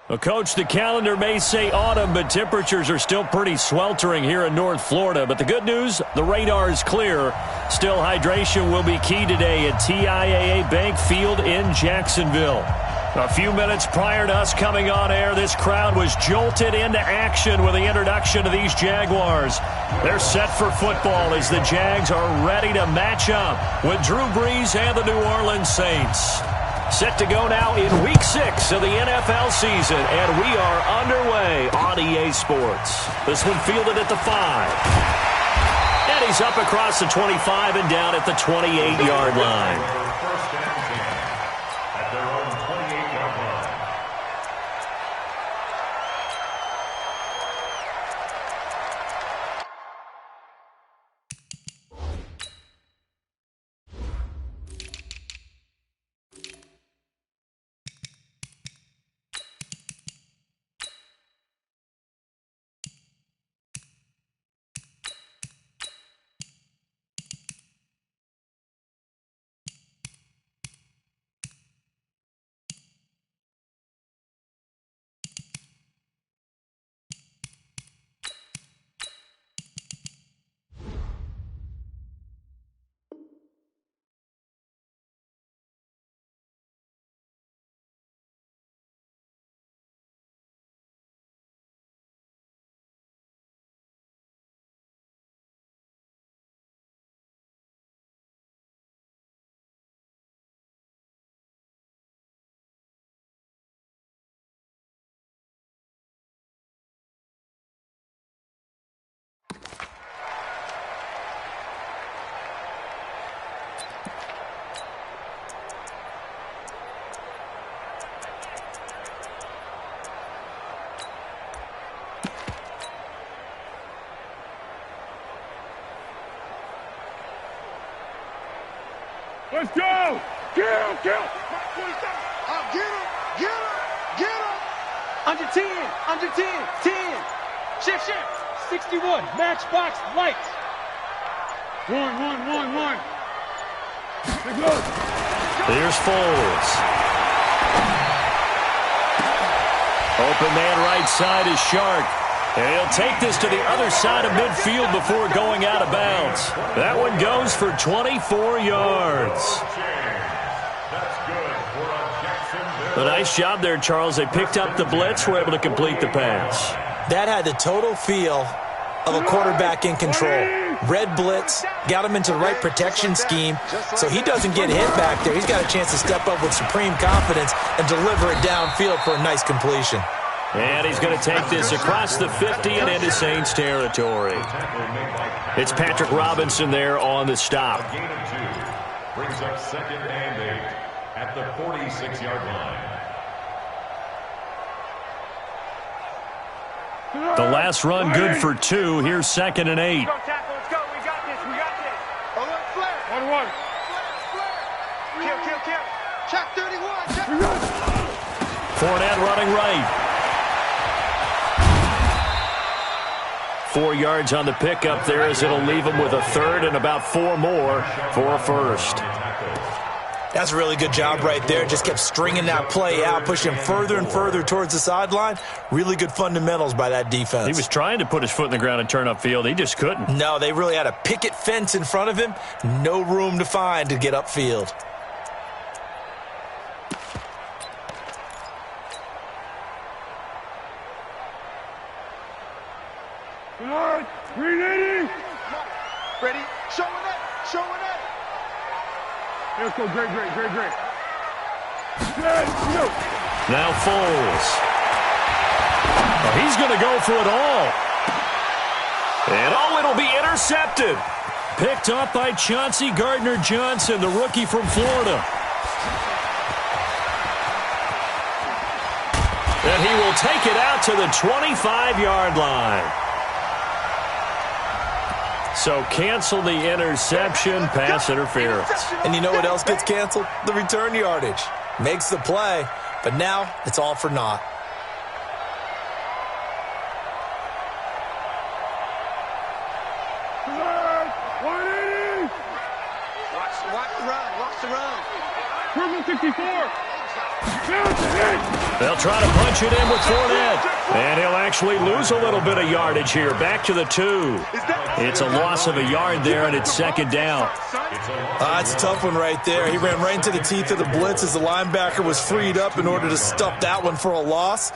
Well, Coach, the calendar may say autumn, but temperatures are still pretty sweltering here in North Florida. But the good news, the radar is clear. Still, hydration will be key today at TIAA Bank Field in Jacksonville. A few minutes prior to us coming on air, this crowd was jolted into action with the introduction of these Jaguars. They're set for football as the Jags are ready to match up with Drew Brees and the New Orleans Saints. Set to go now in Week 6 of the NFL season, and we are underway on EA Sports. This one fielded at the 5. And he's up across the 25 and down at the 28-yard line. Let's go! Get him! Get him! Get him! Get him! Get him! Under 10! Under 10! 10! Shift, shift! 61! Matchbox lights! One. Let's go! Here's Foles. Open man right side is Shark. And he'll take this to the other side of midfield before going out of bounds. That one goes for 24 yards. A nice job there, Charles. They picked up the blitz, were able to complete the pass. That had the total feel of a quarterback in control. Red blitz, got him into the right protection scheme, so he doesn't get hit back there. He's got a chance to step up with supreme confidence and deliver it downfield for a nice completion. And he's going to take this across the 50 and into Saints territory. It's Patrick Robinson there on the stop. Brings up 2nd and 8 at the 46-yard line. The last run good for 2. Here's 2nd and 8. Let's go, tackle. Let's go. We got this. We got this. Alert flare. 1-1. Kill. Check 31. Check. Fournette running right. 4 yards on the pickup there as it'll leave him with a 3rd and about 4 more for a 1st. That's a really good job right there. Just kept stringing that play out, pushing him further and further towards the sideline. Really good fundamentals by that defense. He was trying to put his foot in the ground and turn upfield. He just couldn't. No, they really had a picket fence in front of him. No room to find to get upfield. Alright, 380. Ready? Showing it. Let's go, great. Now Foles. Oh, he's going to go for it all. And it'll be intercepted. Picked up by Chauncey Gardner-Johnson, the rookie from Florida. And he will take it out to the 25-yard line. So cancel the interception, pass interference. And you know what else gets canceled? The return yardage. Makes the play, but now it's all for naught. Watch the run. Purple 64. They'll try to punch it in with Fournette. And he'll actually lose a little bit of yardage here. Back to the 2. It's a loss of a yard there, and it's second down. It's a tough one right there. He ran right into the teeth of the blitz as the linebacker was freed up in order to stuff that one for a loss.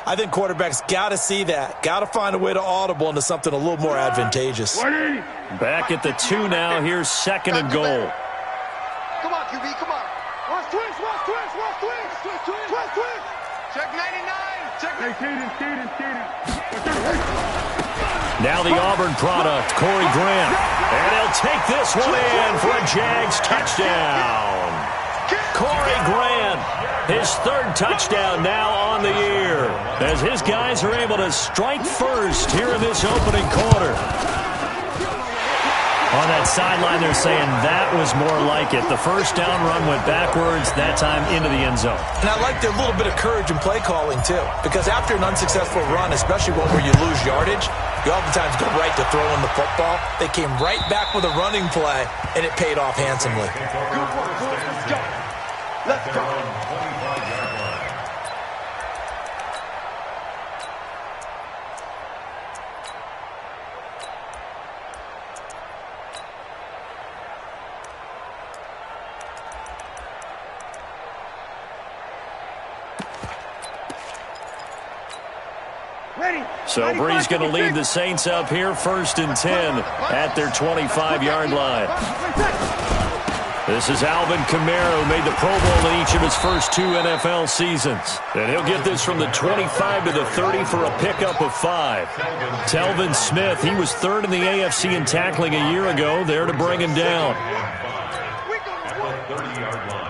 I think quarterbacks got to see that. Got to find a way to audible into something a little more advantageous. Back at the 2 now. Here's second and goal. Come on, QB, come on. Watch twist. Check 99. Check. Hey, Caden. Now the Auburn product, Corey Grant. And he'll take this one in for a Jags touchdown. Corey Grant, his third touchdown now on the year, as his guys are able to strike first here in this opening quarter. On that sideline, they're saying that was more like it. The first down run went backwards, that time into the end zone. And I like their little bit of courage in play calling, too. Because after an unsuccessful run, especially one where you lose yardage, you oftentimes go right to throwing the football. They came right back with a running play, and it paid off handsomely. Let's go. So Bree's going to lead the Saints up here, 1st and 10 at their 25-yard line. This is Alvin Kamara, who made the Pro Bowl in each of his first 2 NFL seasons. And he'll get this from the 25 to the 30 for a pickup of 5. Telvin Smith, he was 3rd in the AFC in tackling a year ago, there to bring him down. At the 30-yard line.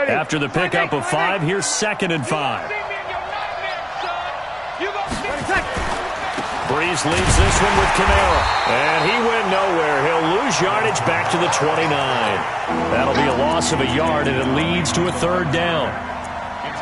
After the pickup of 5, here's 2nd and 5. Breeze leads this one with Kamara. And he went nowhere. He'll lose yardage back to the 29. That'll be a loss of a yard, and it leads to a 3rd down.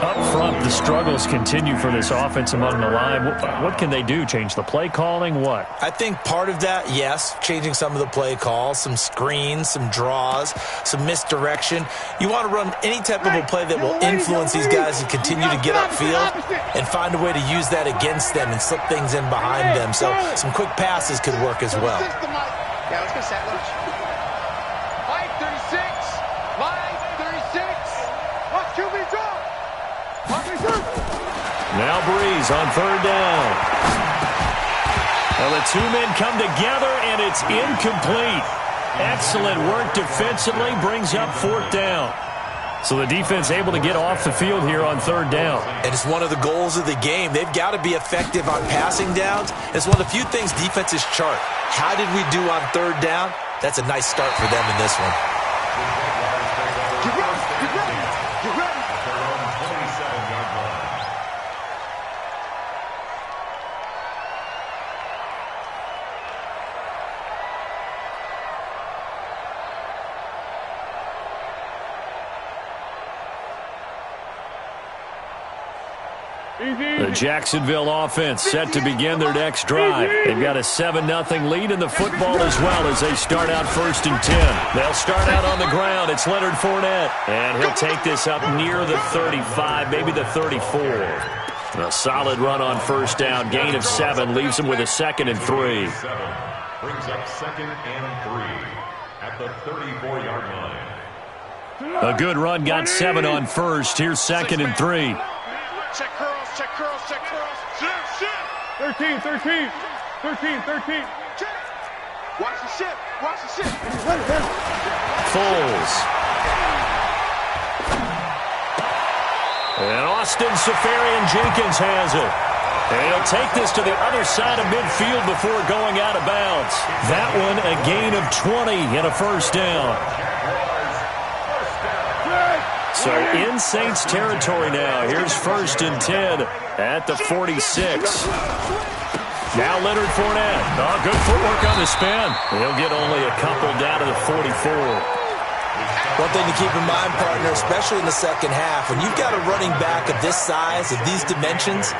Up front, the struggles continue for this offense among the line. What can they do? Change the play calling? What? I think part of that, yes, changing some of the play calls, some screens, some draws, some misdirection. You want to run any type of a play that will influence these guys and continue to get upfield and find a way to use that against them and slip things in behind them. So some quick passes could work as well. Yeah, let's go set lunch. 536. 536. Watch QB drop. Now Breeze on 3rd down. Well, the 2 men come together, and it's incomplete. Excellent work defensively, brings up 4th down. So the defense able to get off the field here on 3rd down. And it's one of the goals of the game. They've got to be effective on passing downs. It's one of the few things defenses chart. How did we do on 3rd down? That's a nice start for them in this one. The Jacksonville offense set to begin their next drive. They've got a 7-0 lead in the football as well as they start out 1st and 10. They'll start out on the ground. It's Leonard Fournette. And he'll take this up near the 35, maybe the 34. A solid run on 1st down. Gain of 7 leaves him with a 2nd and 3. Brings up 2nd and 3 at the 34-yard line. A good run, got 7 on 1st. Here's 2nd and 3. Check curls, check curls, check curls. Shift. 13. Check. Watch the shift. Foles. And Austin Safarian-Jenkins has it. And he'll take this to the other side of midfield before going out of bounds. That one a gain of 20 and a 1st down. So in Saints territory now. Here's 1st and 10 at the 46. Now Leonard Fournette. Oh, good footwork on the spin. He'll get only a couple down to the 44. One thing to keep in mind, partner, especially in the second half, when you've got a running back of this size, of these dimensions,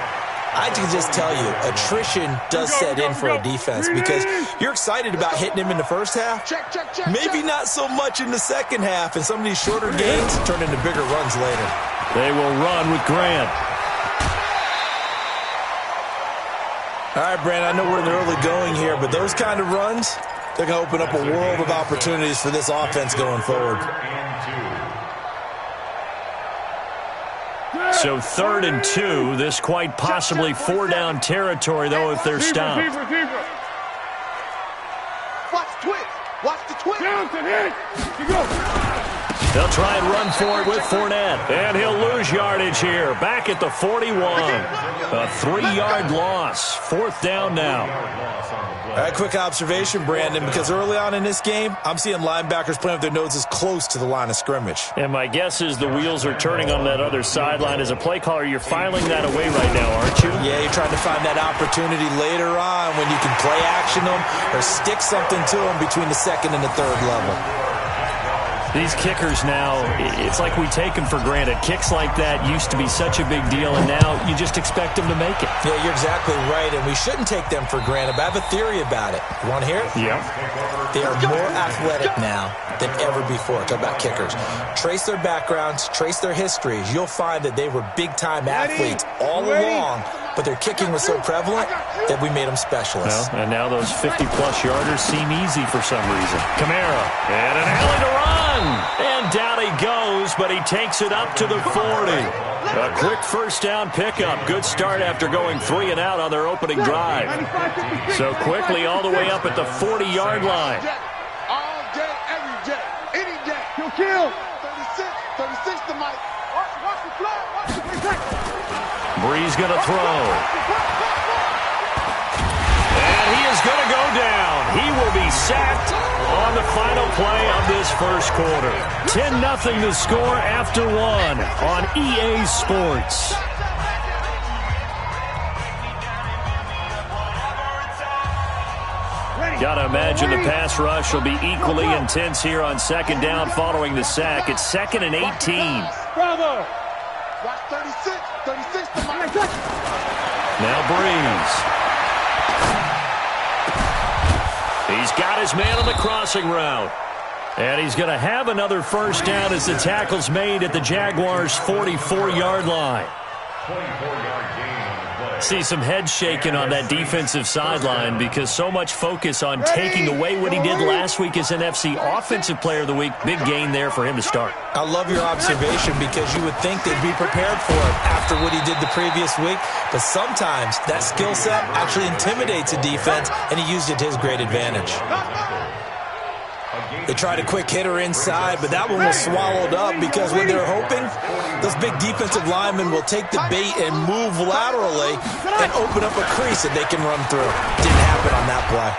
I can just tell you, attrition does set in for a defense because you're excited about hitting him in the first half. Maybe not so much in the second half, and some of these shorter gains turn into bigger runs later. They will run with Grant. All right, Brandon, I know we're in the early going here, but those kind of runs, they're going to open up a world of opportunities for this offense going forward. So 3rd and 2, this quite possibly 4-down territory, though, if they're stopped. Watch the twist. Watch the twist. Johnson, hit. You go. They'll try and run for it with Fournette. And he'll lose yardage here. Back at the 41. A 3-yard loss. 4th down now. All right, quick observation, Brandon, because early on in this game, I'm seeing linebackers playing with their noses close to the line of scrimmage. And my guess is the wheels are turning on that other sideline. As a play caller, you're filing that away right now, aren't you? Yeah, you're trying to find that opportunity later on when you can play action them or stick something to them between the 2nd and the 3rd level. These kickers now, it's like we take them for granted. Kicks like that used to be such a big deal, and now you just expect them to make it. Yeah, you're exactly right, and we shouldn't take them for granted, but I have a theory about it. You want to hear it? Yeah. They are more athletic now than ever before. Talk about kickers. Trace their backgrounds, trace their histories. You'll find that they were big-time athletes all along, but their kicking was so prevalent that we made them specialists. Well, and now those 50-plus yarders seem easy for some reason. Kamara, and an alley to run. And down he goes, but he takes it up to the 40. A quick first down pickup. Good start after going 3 and out on their opening drive. So quickly all the way up at the 40-yard line. All day, every day, any day. Kill. 36 to Mike. Watch the flag. Watch the flag. Bree's going to throw. And he is going to go down. He will be sacked on the final play of this first quarter. 10-0 the score after 1 on EA Sports. Gotta imagine the pass rush will be equally intense here on 2nd down following the sack. It's 2nd and 18. Bravo. Watch 36 to Mike. Now Breeze. He's got his man on the crossing route. And he's going to have another first down as the tackle's made at the Jaguars' 44-yard line. 24-yard gain on the play. See some head shaking on that defensive sideline because so much focus on taking away what he did last week as NFC Offensive Player of the Week. Big gain there for him to start. I love your observation because you would think they'd be prepared for it after what he did the previous week. But sometimes that skill set actually intimidates a defense, and he used it to his great advantage. They tried a quick hitter inside, but that one was swallowed up because when they're hoping, those big defensive linemen will take the bait and move laterally and open up a crease that they can run through. Didn't happen on that play.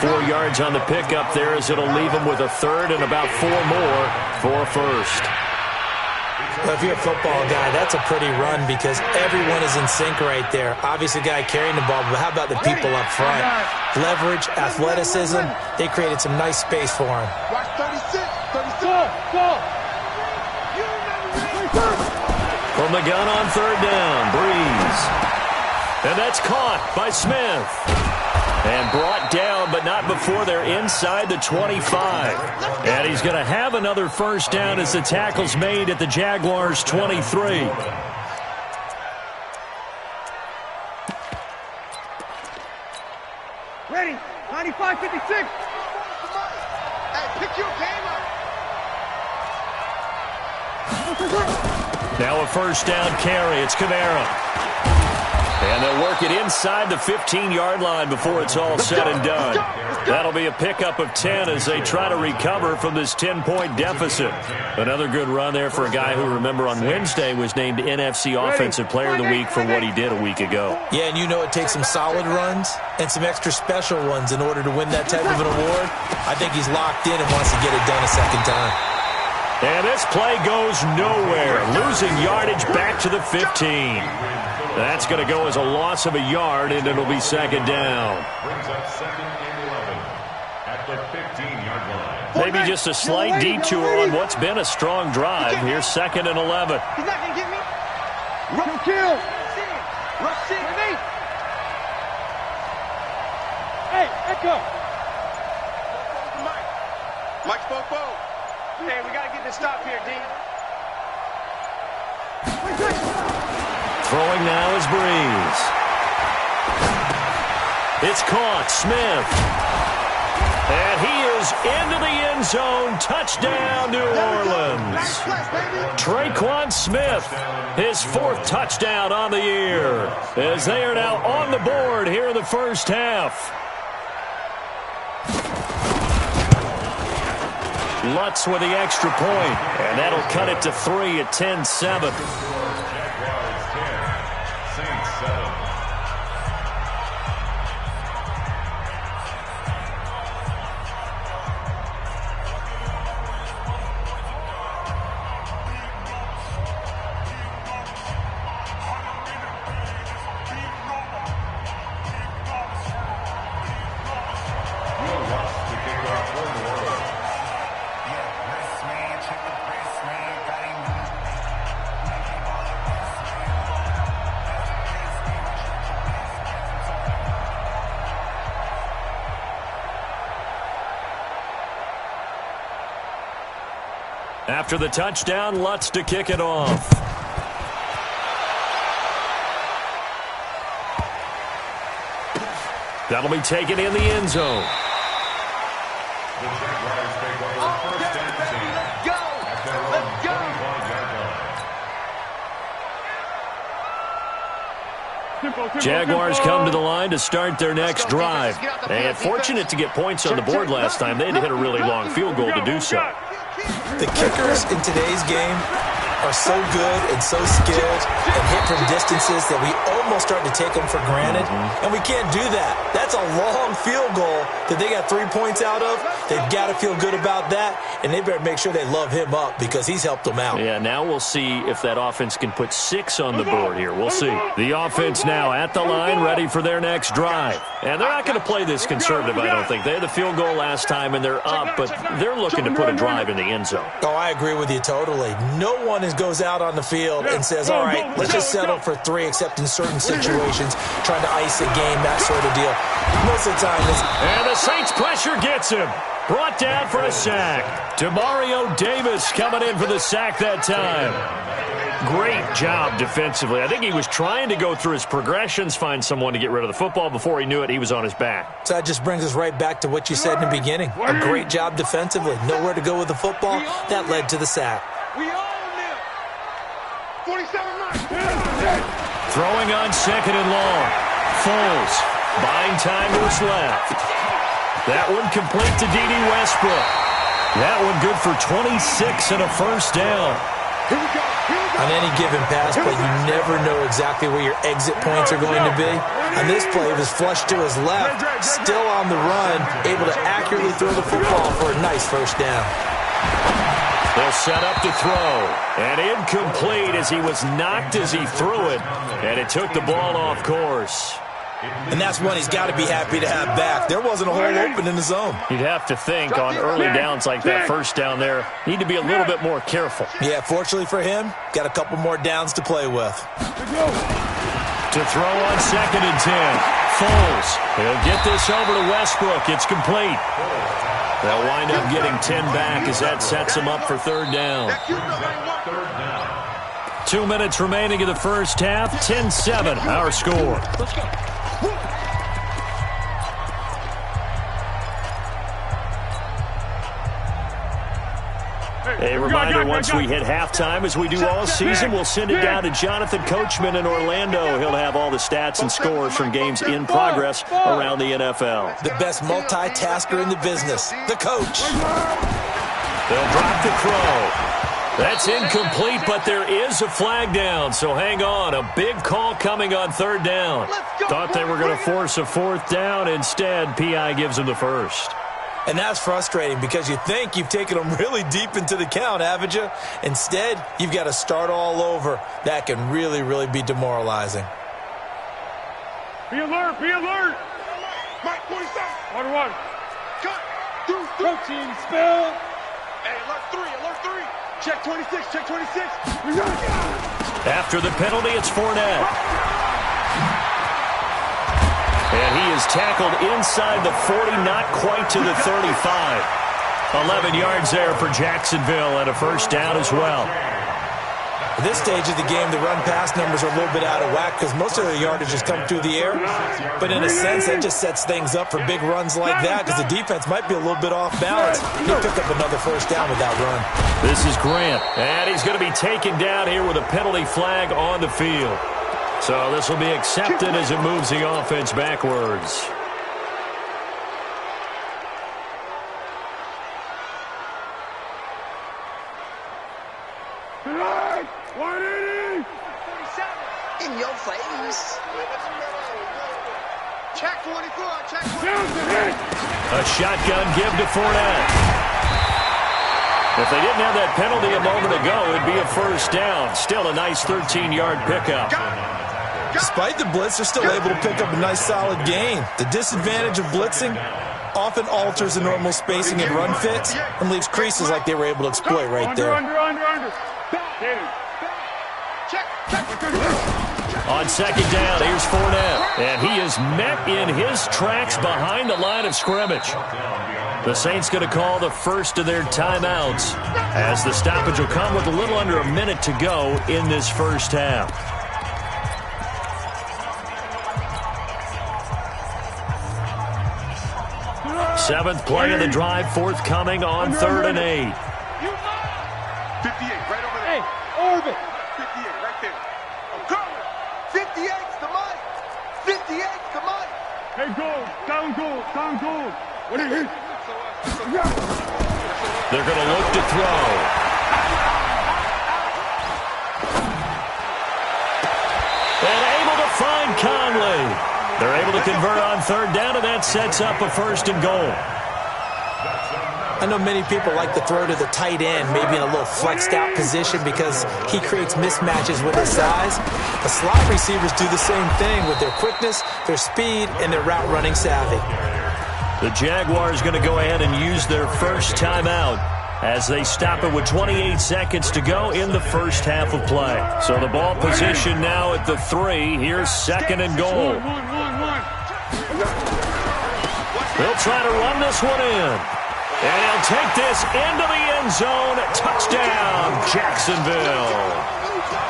4 yards on the pickup there as it'll leave him with a 3rd and about 4 more for a first. Well, if you're a football guy, that's a pretty run because everyone is in sync right there. Obviously, the guy carrying the ball, but how about the people up front? Leverage, athleticism, they created some nice space for him. Watch 36. From the gun on 3rd down, Breeze. And that's caught by Smith. And brought down, but not before they're inside the 25. And he's going to have another first down as the tackle's made at the Jaguars' 23. Ready. 95-56. Hey, pick your game up. Now a first down carry. It's Kamara. And they'll work it inside the 15-yard line before it's all said and done. That'll be a pickup of 10 as they try to recover from this 10-point deficit. Another good run there for a guy who, remember, on Wednesday was named NFC Offensive Player of the Week for what he did a week ago. Yeah, and you know it takes some solid runs and some extra special ones in order to win that type of an award. I think he's locked in and wants to get it done a second time. And this play goes nowhere. Losing yardage back to the 15. That's going to go as a loss of a yard, and it'll be 2nd down. Brings up 2nd and 11 at the 15-yard line. Maybe just a slight detour on what's been a strong drive. Here's 2nd and 11. He's not going to get me. Kill. shit. Hey, Echo. Mike spoke. Hey, we got to get this stop here, D. Throwing now is Breeze. It's caught. Smith. And he is into the end zone. Touchdown, New Orleans. Traquan Smith, his 4th touchdown on the year, as they are now on the board here in the first half. Lutz with the extra point, and that'll cut it to 3 at 10-7. After the touchdown, Lutz to kick it off. That'll be taken in the end zone. Jaguars come to the line to start their next drive. And fortunate to get points on the board last time. They had to hit a really long field goal to do so. The kickers in today's game are so good and so skilled and hit from distances that we almost start to take them for granted. And we can't do that. That's a long field goal that they got 3 points out of. They've got to feel good about that, and they better make sure they love him up because he's helped them out. Yeah, now we'll see if that offense can put 6 on the board here. We'll see. The offense now at the line, ready for their next drive. And they're not going to play this conservative, I don't think. They had the field goal last time, and they're up, but they're looking to put a drive in the end zone. Oh, I agree with you totally. No one goes out on the field and says, all right, let's just settle for 3, except in certain situations, trying to ice a game, that sort of deal. Most of the time, and the Saints pressure gets him. Brought down for a sack. Demario Davis coming in for the sack that time. Great job defensively. I think he was trying to go through his progressions, find someone to get rid of the football. Before he knew it, he was on his back. So that just brings us right back to what you said in the beginning. A great job defensively. Nowhere to go with the football. That led to the sack. We own them. 47 Throwing on 2nd and long. Foles. Buying time to his left. That one complete to D.D. Westbrook. That one good for 26 and a first down. On any given pass play, you never know exactly where your exit points are going to be. On this play, it was flushed to his left, still on the run, able to accurately throw the football for a nice first down. They'll set up to throw. And incomplete as he was knocked as he threw it. And it took the ball off course. And that's one he's got to be happy to have back. There wasn't a hole open in the zone. You'd have to think on early downs like that first down there, need to be a little bit more careful. Yeah, fortunately for him, got a couple more downs to play with. To throw on 2nd and 10. Foles. He'll get this over to Westbrook. It's complete. They'll wind up getting 10 back as that sets them up for 3rd down. 2 minutes remaining in the first half. 10-7, our score. Let's go. A reminder, once we hit halftime, as we do all season, we'll send it down to Jonathan Coachman in Orlando. He'll have all the stats and scores from games in progress around the NFL. The best multitasker in the business, the coach. They'll drop the throw. That's incomplete, but there is a flag down, so hang on. A big call coming on 3rd down. Thought they were going to force a 4th down. Instead, P.I. gives them the first. And that's frustrating because you think you've taken them really deep into the count, haven't you? Instead, you've got to start all over. That can really, really be demoralizing. Be alert, be alert. Mike, 47. 1-1. Cut. Protein spell. Hey, alert 3. Check 26, check 26. After the penalty, it's Fournette. And he is tackled inside the 40, not quite to the 35. 11 yards there for Jacksonville and a first down as well. At this stage of the game, the run-pass numbers are a little bit out of whack because most of their yardage has come through the air. But in a sense, that just sets things up for big runs like that because the defense might be a little bit off balance. He'll pick up another first down with that run. This is Grant, and he's going to be taken down here with a penalty flag on the field. So this will be accepted as it moves the offense backwards. In your face. Check 24, check 24. A shotgun give to Fournette. If they didn't have that penalty a moment ago, it'd be a first down. Still a nice 13-yard pickup. Despite the blitz, they're still able to pick up a nice solid gain. The disadvantage of blitzing often alters the normal spacing and run fits and leaves creases like they were able to exploit right there. On second down, here's Fournette. And he is met in his tracks behind the line of scrimmage. The Saints going to call the first of their timeouts as the stoppage will come with a little under a minute to go in this first half. Seventh play of the drive forthcoming on 3rd and 8. 58, right over there. Hey, orbit. 58, right there. I'm coming. 58's the mic. 58's the mic. Hey, goal. Down goal. Down goal. What is it? They're going to look to throw. And able to find Conley. They're able to convert on 3rd down, and that sets up a 1st and goal. I know many people like to throw to the tight end, maybe in a little flexed out position because he creates mismatches with his size. The slot receivers do the same thing with their quickness, their speed, and their route running savvy. The Jaguars going to go ahead and use their first timeout as they stop it with 28 seconds to go in the first half of play. So the ball position now at the 3. Here's 2nd and goal. They'll try to run this one in. And he'll take this into the end zone. Touchdown, Jacksonville.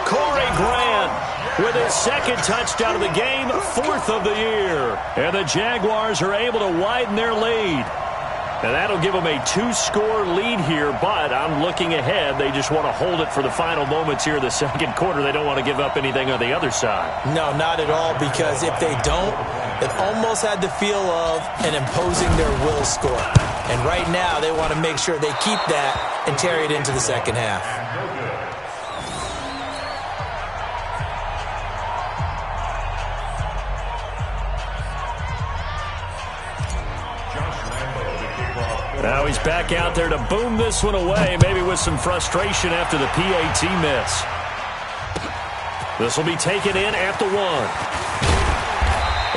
Corey Grant with his 2nd touchdown of the game, 4th of the year. And the Jaguars are able to widen their lead. And that'll give them a 2-score lead here, but I'm looking ahead. They just want to hold it for the final moments here in the 2nd quarter. They don't want to give up anything on the other side. No, not at all, because if they don't, it almost had the feel of an imposing their will score. And right now, they want to make sure they keep that and carry it into the 2nd half. Now he's back out there to boom this one away, maybe with some frustration after the PAT miss. This will be taken in at the 1.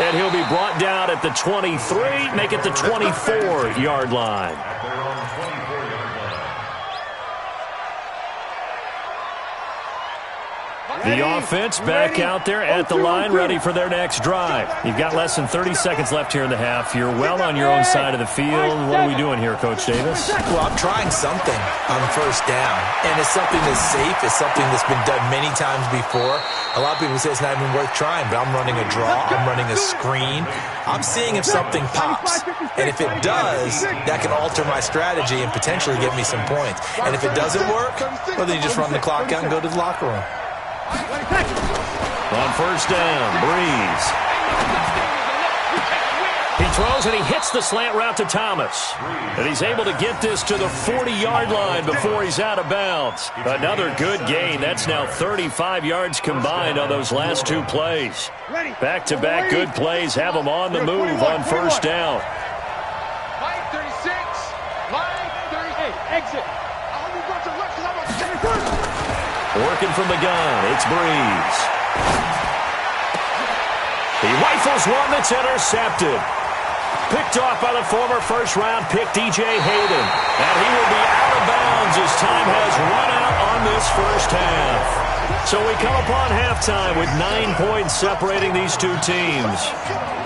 And he'll be brought down at the 23, make it the 24-yard line. The offense back out there at the line, ready for their next drive. You've got less than 30 seconds left here in the half. You're well on your own side of the field. What are we doing here, Coach Davis? Well, I'm trying something on 1st down, and it's something that's safe. It's something that's been done many times before. A lot of people say it's not even worth trying, but I'm running a draw. I'm running a screen. I'm seeing if something pops, and if it does, that can alter my strategy and potentially get me some points. And if it doesn't work, well, then you just run the clock out and go to the locker room. On 1st down, Breeze. He throws and he hits the slant route to Thomas. And he's able to get this to the 40-yard line before he's out of bounds. Another good gain. That's now 35 yards combined on those last 2 plays. Back-to-back good plays have them on the move on 1st down. Mike 36. Mike 38. Exit. Working from the gun, it's Breeze. He rifles one that's intercepted. Picked off by the former first-round pick, DJ Hayden. And he will be out of bounds as time has run out on this first half. So we come upon halftime with 9 points separating these two teams.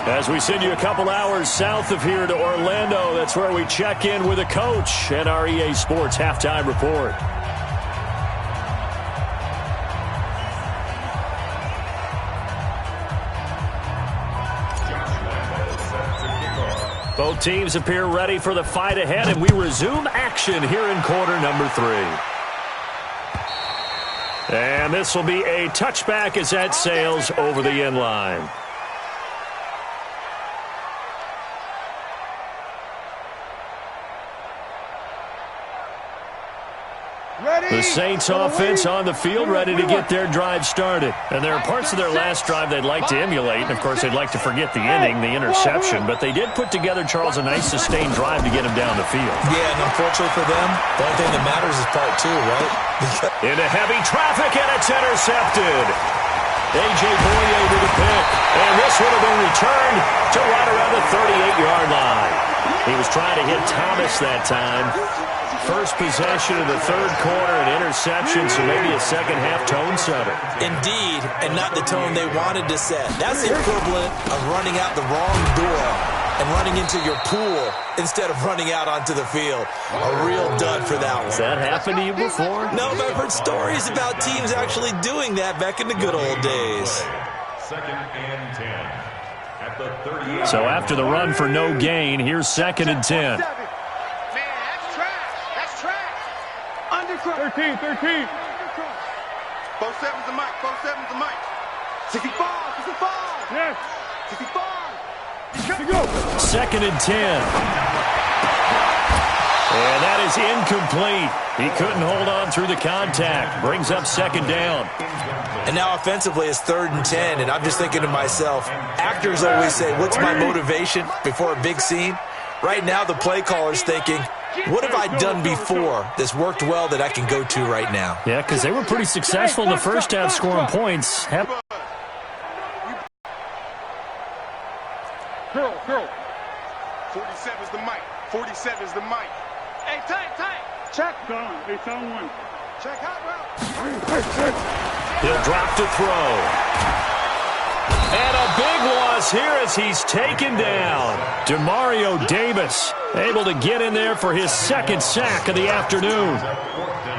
As we send you a couple hours south of here to Orlando, that's where we check in with a coach and our EA Sports halftime report. Both teams appear ready for the fight ahead, and we resume action here in quarter number 3. And this will be a touchback as that sails over the end line. The Saints offense on the field, ready to get their drive started. And there are parts of their last drive they'd like to emulate. And, of course, they'd like to forget the ending, the interception. But they did put together, Charles, a nice sustained drive to get him down the field. Yeah, and unfortunately for them, the only thing that matters is part 2, right? Into heavy traffic, and it's intercepted. A.J. Boye with a pick. And this would have been returned to right around the 38-yard line. He was trying to hit Thomas that time. First possession of the third quarter, an interception, so maybe a second-half tone setter. Indeed, and not the tone they wanted to set. That's the equivalent of running out the wrong door and running into your pool instead of running out onto the field. A real dud for that one. Has that happened to you before? No, but I've heard stories about teams actually doing that back in the good old days. Second and 10 at the 30. So after the run for no gain, here's 2nd and 10. 13. 4-7's the mic. 4-7's the mic. 65. Yes. 65. Go. 2nd and 10. And that is incomplete. He couldn't hold on through the contact. Brings up 2nd down. And now offensively it's 3rd and 10, and I'm just thinking to myself, actors always say, what's my motivation before a big scene? Right now the play caller's thinking, what have I done before that's worked well that I can go to right now? Yeah, because they were pretty successful in the first half scoring points. Girl. 47's the mic. 47's the mic. Hey, tight. Check. It's on 1. Check hot route. He'll drop to throw. And a big loss here as he's taken down. Demario Davis able to get in there for his 2nd sack of the afternoon.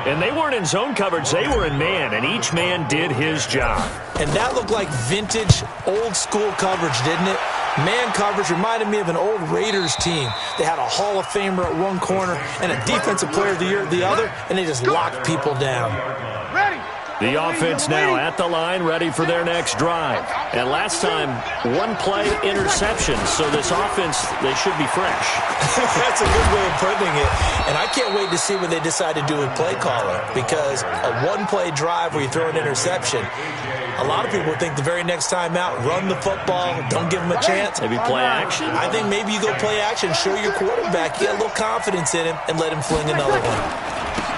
And they weren't in zone coverage. They were in man, and each man did his job. And that looked like vintage, old-school coverage, didn't it? Man coverage reminded me of an old Raiders team. They had a Hall of Famer at one corner and a Defensive Player of the Year at the other, and they just locked people down. Ready. The offense now at the line, ready for their next drive. And last time, 1-play interception. So this offense, they should be fresh. That's a good way of putting it. And I can't wait to see what they decide to do with play caller, because a 1-play drive where you throw an interception, a lot of people think the very next time out, run the football, don't give them a chance. Maybe play action? I think maybe you go play action, show your quarterback, you got a little confidence in him, and let him fling another one.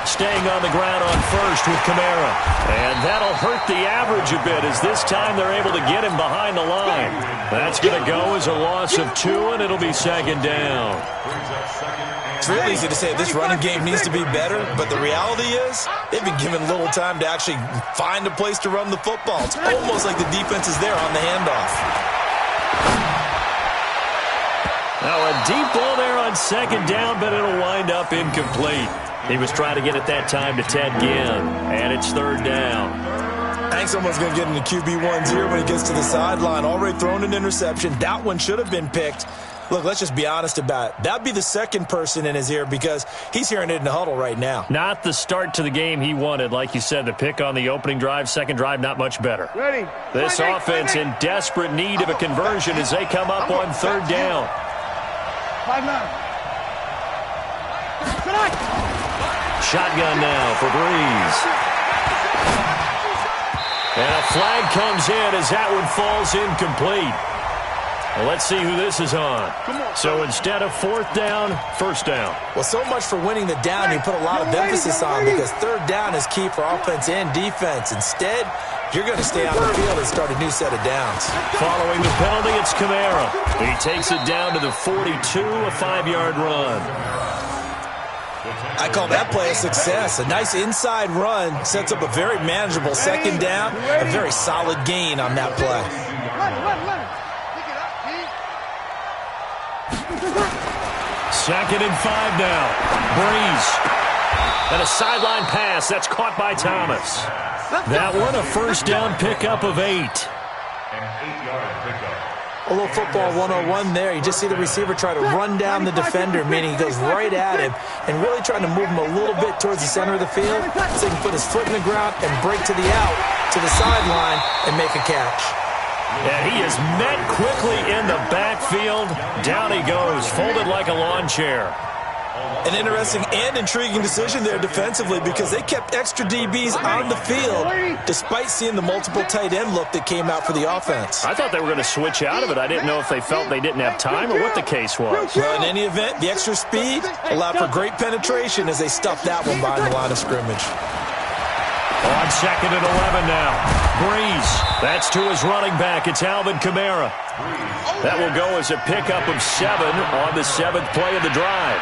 Staying on the ground on first with Kamara. And that'll hurt the average a bit as this time they're able to get him behind the line. That's going to go as a loss of 2, and it'll be 2nd down. It's real easy to say this running game needs to be better, but the reality is they've been given little time to actually find a place to run the football. It's almost like the defense is there on the handoff. Now a deep ball there on 2nd down, but it'll wind up incomplete. He was trying to get it that time to Ted Ginn, and it's 3rd down. I think someone's going to get into QB1's ear when he gets to the sideline. Already thrown an interception. That one should have been picked. Look, let's just be honest about it. That'd be the 2nd person in his ear because he's hearing it in the huddle right now. Not the start to the game he wanted. Like you said, the pick on the opening drive, 2nd drive, not much better. Ready. This offense in desperate need of a conversion as they come up on 3rd down. 5-9. Shotgun now for Breeze. And a flag comes in as that one falls incomplete. Well, let's see who this is on. So instead of 4th down, 1st down. Well, so much for winning the down you put a lot of emphasis on because 3rd down is key for offense and defense. Instead, you're going to stay on the field and start a new set of downs. Following the penalty, it's Kamara. He takes it down to the 42, a 5-yard run. I call that play a success. A nice inside run sets up a very manageable second down, a very solid gain on that play. Second and 5 now. Breeze. And a sideline pass. That's caught by Thomas. That one a first down pickup of 8. An 8-yard pickup. A little football 101 there. You just see the receiver try to run down the defender, meaning he goes right at him and really trying to move him a little bit towards the center of the field so he can put his foot in the ground and break to the out, to the sideline, and make a catch. And he is met quickly in the backfield. Down he goes, folded like a lawn chair. An interesting and intriguing decision there defensively because they kept extra DBs on the field despite seeing the multiple tight end look that came out for the offense. I thought they were going to switch out of it. I didn't know if they felt they didn't have time or what the case was. Well, in any event, the extra speed allowed for great penetration as they stuffed that one behind the line of scrimmage. On second and 11 now. Breeze. That's to his running back. It's Alvin Kamara. That will go as a pickup of 7 on the 7th play of the drive.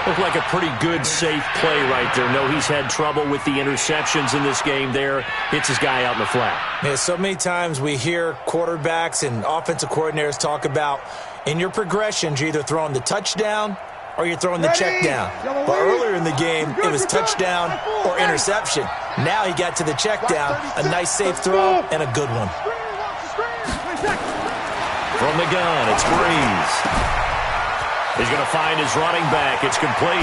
Looked like a pretty good, safe play right there. No, he's had trouble with the interceptions in this game there. Hits his guy out in the flat. Yeah, so many times we hear quarterbacks and offensive coordinators talk about in your progressions, you're either throwing the touchdown or you're throwing the check down. But earlier in the game, it was touchdown or interception. Now he got to the check down, a nice safe throw, and a good one. From the gun, it's Breeze. He's going to find his running back. It's complete.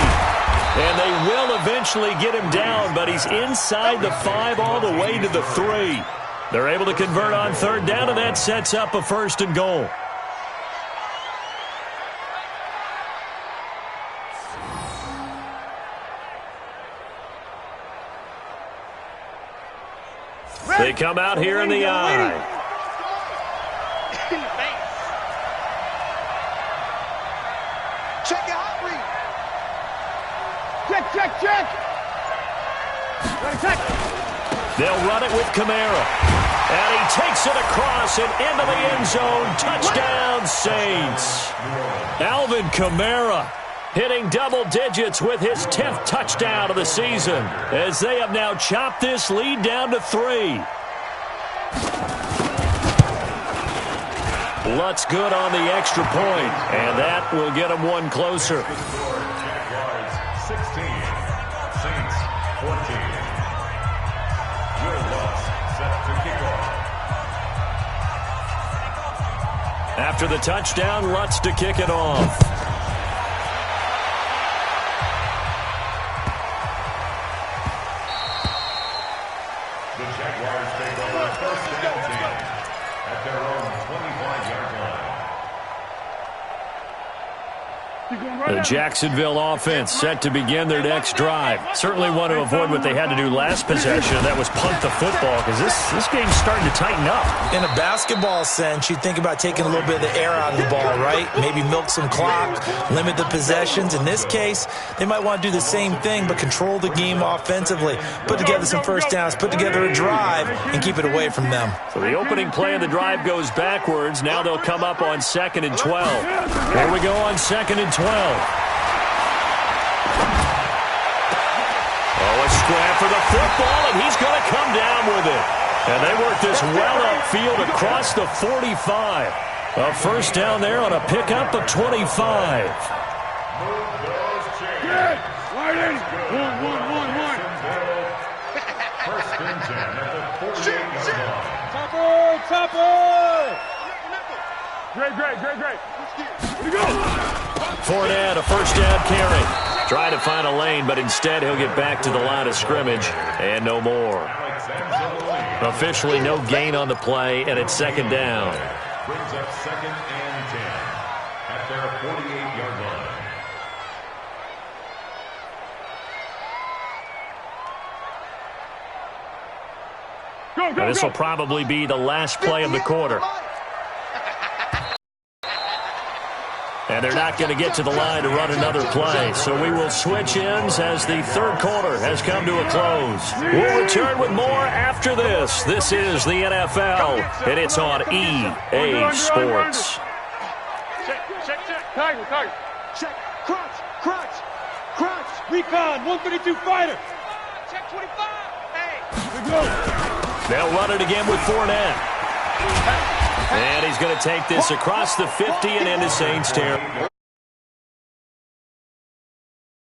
And they will eventually get him down, but he's inside the 5 all the way to the 3. They're able to convert on third down, and that sets up a first and goal. They come out here in the eye. Check your hot read. Check. They'll run it with Kamara. And he takes it across and into the end zone. Touchdown, Saints. Alvin Kamara hitting double digits with his 10th touchdown of the season as they have now chopped this lead down to 3. Lutz good on the extra point, and that will get him one closer. Jaguars 16, Saints 14. Will Lutz set to kick off. After the touchdown, Lutz to kick it off. The Jaguars take over first and 10 at their own 25-yard line. The Jacksonville offense set to begin their next drive. Certainly want to avoid what they had to do last possession, and that was punt the football, because this game's starting to tighten up. In a basketball sense, you think about taking a little bit of the air out of the ball, right? Maybe milk some clock, limit the possessions. In this case, they might want to do the same thing, but control the game offensively. Put together some first downs, put together a drive, and keep it away from them. So the opening play of the drive goes backwards. Now they'll come up on 2nd and 12. Here we go on 2nd and 12. Oh, a scrap for the football, and he's going to come down with it. And they work this well upfield across the 45. A first down there on a pickup of 25. First and 10 at the 48-yard line. Topper! Great. Here we go. Fournette, a first down carry. Trying to find a lane, but instead he'll get back to the line of scrimmage and no more. Officially no gain on the play, and it's 2nd down. Brings up 2nd and 10 at their 48-yard line. Now, this will probably be the last play of the quarter. And they're not going to get to the line to run another play. So we will switch ends as the third quarter has come to a close. We'll return with more after this. This is the NFL, and it's on EA Sports. Check. Tiger. Check. Crunch. Recon, 132 fighter. Check 25. Hey. They'll run it again with Fournette. And he's going to take this across the 50 and into Saints territory.